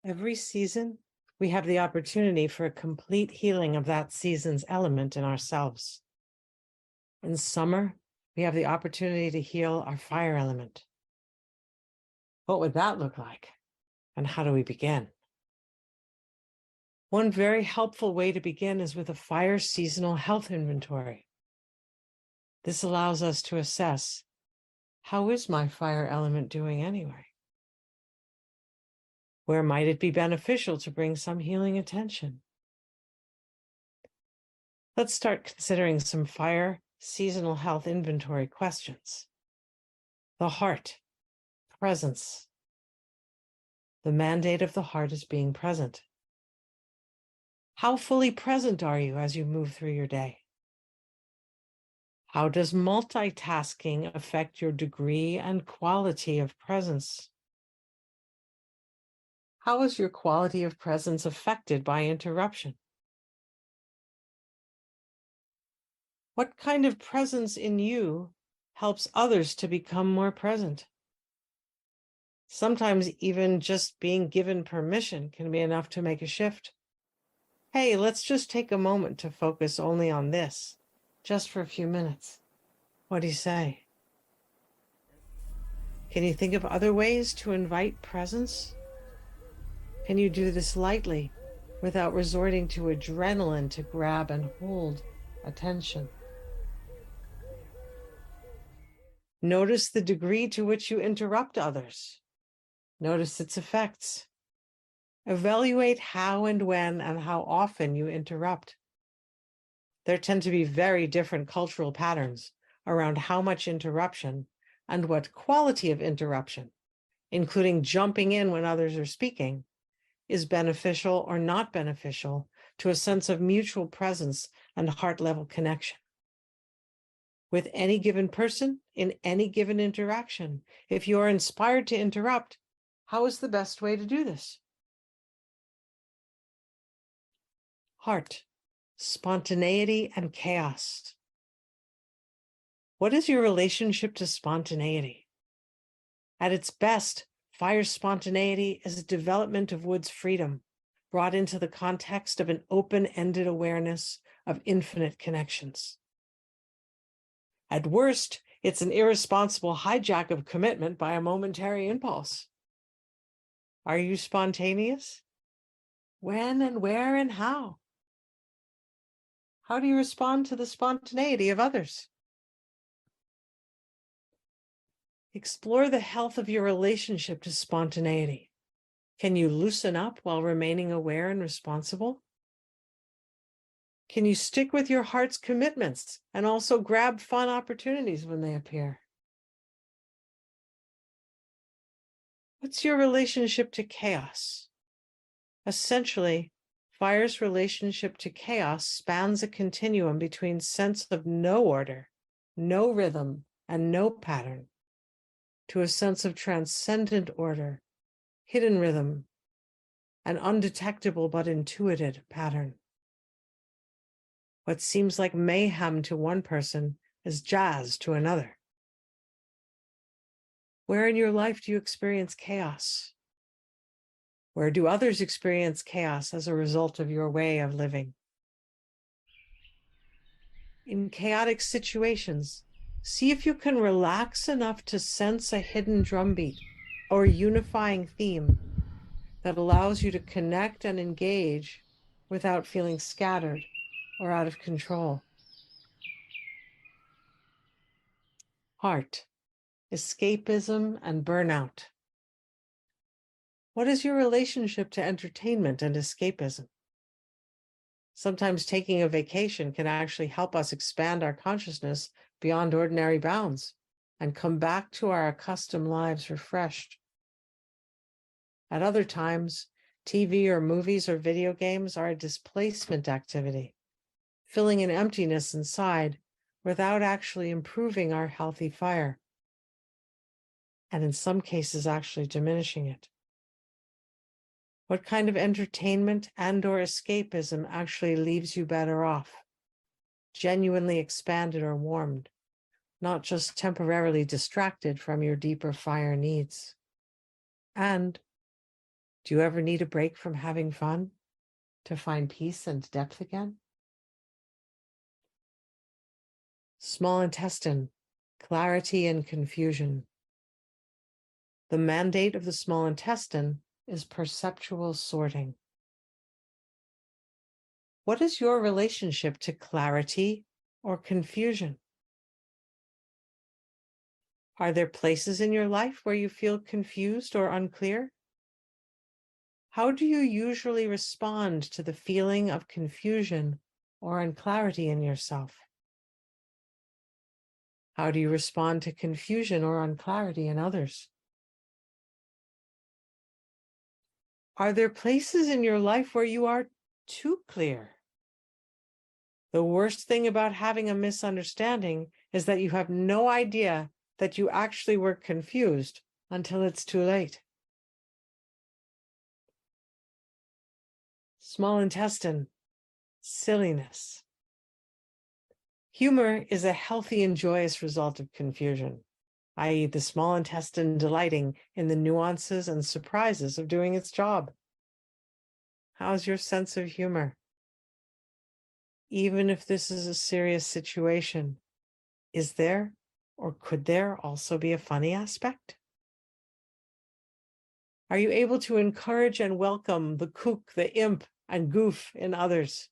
Every season, we have the opportunity for a complete healing of that season's element in ourselves. In summer, we have the opportunity to heal our fire element. What would that look like? And how do we begin? One very helpful way to begin is with a fire seasonal health inventory. This allows us to assess, how is my fire element doing anyway? Where might it be beneficial to bring some healing attention? Let's start considering some fire seasonal health inventory questions. The heart, presence. The mandate of the heart is being present. How fully present are you as you move through your day? How does multitasking affect your degree and quality of presence? How is your quality of presence affected by interruption? What kind of presence in you helps others to become more present? Sometimes even just being given permission can be enough to make a shift. Hey, let's just take a moment to focus only on this, just for a few minutes. What do you say? Can you think of other ways to invite presence? Can you do this lightly without resorting to adrenaline to grab and hold attention? Notice the degree to which you interrupt others. Notice its effects. Evaluate how and when and how often you interrupt. There tend to be very different cultural patterns around how much interruption and what quality of interruption, including jumping in when others are speaking, is beneficial or not beneficial to a sense of mutual presence and heart-level connection. With any given person, in any given interaction, if you are inspired to interrupt, how is the best way to do this? Heart, spontaneity, and chaos. What is your relationship to spontaneity? At its best, fire spontaneity is a development of Wood's freedom, brought into the context of an open-ended awareness of infinite connections. At worst, it's an irresponsible hijack of commitment by a momentary impulse. Are you spontaneous? When and where and how? How do you respond to the spontaneity of others? Explore the health of your relationship to spontaneity. Can you loosen up while remaining aware and responsible? Can you stick with your heart's commitments and also grab fun opportunities when they appear? What's your relationship to chaos? Essentially, fire's relationship to chaos spans a continuum between sense of no order, no rhythm, and no pattern, to a sense of transcendent order, hidden rhythm, an undetectable but intuited pattern. What seems like mayhem to one person is jazz to another. Where in your life do you experience chaos? Where do others experience chaos as a result of your way of living? In chaotic situations, see if you can relax enough to sense a hidden drumbeat or unifying theme that allows you to connect and engage without feeling scattered or out of control. Heart, escapism, and burnout. What is your relationship to entertainment and escapism? Sometimes taking a vacation can actually help us expand our consciousness beyond ordinary bounds and come back to our accustomed lives refreshed. At other times, TV or movies or video games are a displacement activity, filling an emptiness inside without actually improving our healthy fire, and in some cases actually diminishing it. What kind of entertainment and/or escapism actually leaves you better off, genuinely expanded or warmed, not just temporarily distracted from your deeper fire needs? And Do you ever need a break from having fun to find peace and depth again? Small intestine, clarity and confusion. The mandate of the small intestine is perceptual sorting. What is your relationship to clarity or confusion? Are there places in your life where you feel confused or unclear? How do you usually respond to the feeling of confusion or unclarity in yourself? How do you respond to confusion or unclarity in others? Are there places in your life where you are too clear? The worst thing about having a misunderstanding is that you have no idea that you actually were confused until it's too late. Small intestine, silliness. Humor is a healthy and joyous result of confusion, i.e., the small intestine delighting in the nuances and surprises of doing its job. How's your sense of humor? Even if this is a serious situation, is there or could there also be a funny aspect? Are you able to encourage and welcome the kook, the imp, and goof in others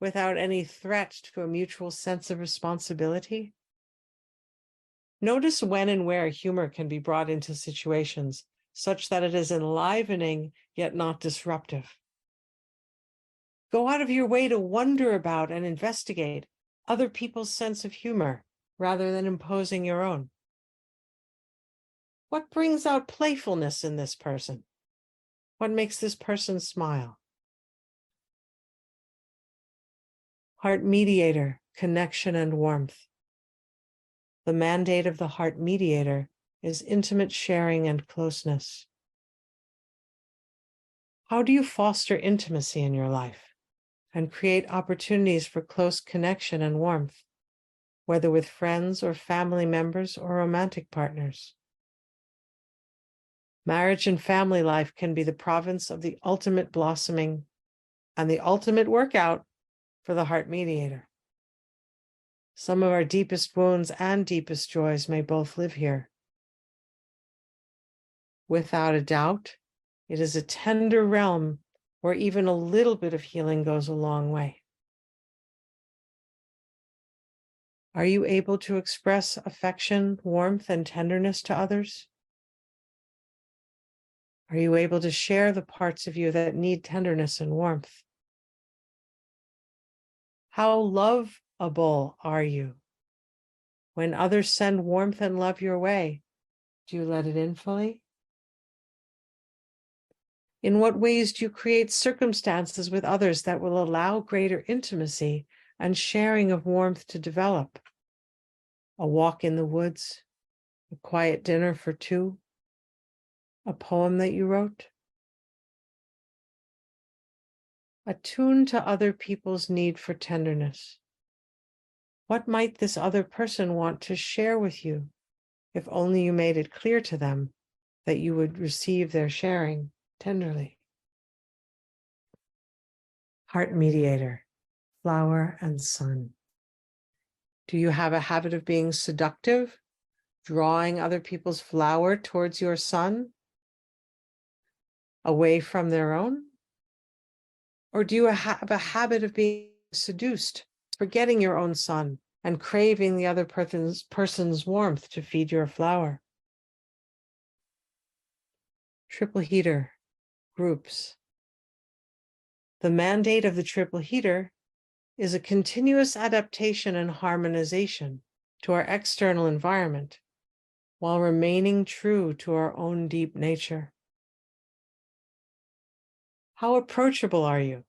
without any threat to a mutual sense of responsibility? Notice when and where humor can be brought into situations such that it is enlivening yet not disruptive. Go out of your way to wonder about and investigate other people's sense of humor rather than imposing your own. What brings out playfulness in this person? What makes this person smile? Heart mediator, connection and warmth. The mandate of the heart mediator is intimate sharing and closeness. How do you foster intimacy in your life and create opportunities for close connection and warmth, whether with friends or family members or romantic partners? Marriage and family life can be the province of the ultimate blossoming and the ultimate workout for the heart mediator. Some of our deepest wounds and deepest joys may both live here. Without a doubt, it is a tender realm where even a little bit of healing goes a long way. Are you able to express affection, warmth, and tenderness to others? Are you able to share the parts of you that need tenderness and warmth? How lovable are you? When others send warmth and love your way, do you let it in fully? In what ways do you create circumstances with others that will allow greater intimacy and sharing of warmth to develop? A walk in the woods, a quiet dinner for two, a poem that you wrote? Attune to other people's need for tenderness. What might this other person want to share with you if only you made it clear to them that you would receive their sharing tenderly? Heart mediator, flower and sun. Do you have a habit of being seductive, drawing other people's flower towards your sun, away from their own? Or do you have a habit of being seduced, forgetting your own sun and craving the other person's warmth to feed your flower? Triple heater, groups. The mandate of the triple heater is a continuous adaptation and harmonization to our external environment while remaining true to our own deep nature. How approachable are you?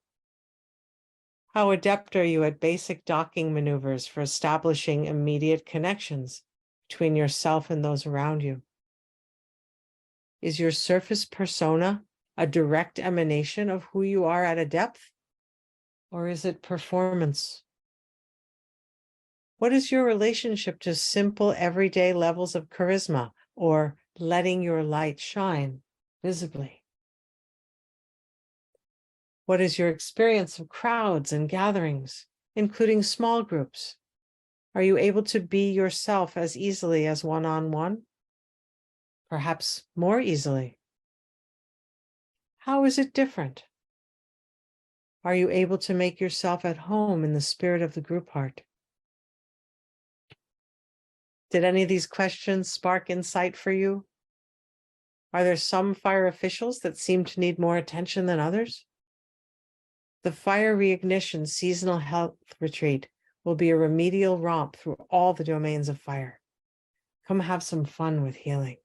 How adept are you at basic docking maneuvers for establishing immediate connections between yourself and those around you? Is your surface persona a direct emanation of who you are at a depth? Or is it performance? What is your relationship to simple everyday levels of charisma or letting your light shine visibly? What is your experience of crowds and gatherings, including small groups? Are you able to be yourself as easily as one-on-one? Perhaps more easily. How is it different? Are you able to make yourself at home in the spirit of the group heart? Did any of these questions spark insight for you? Are there some fire officials that seem to need more attention than others? The Fire Reignition Seasonal Health Retreat will be a remedial romp through all the domains of fire. Come have some fun with healing.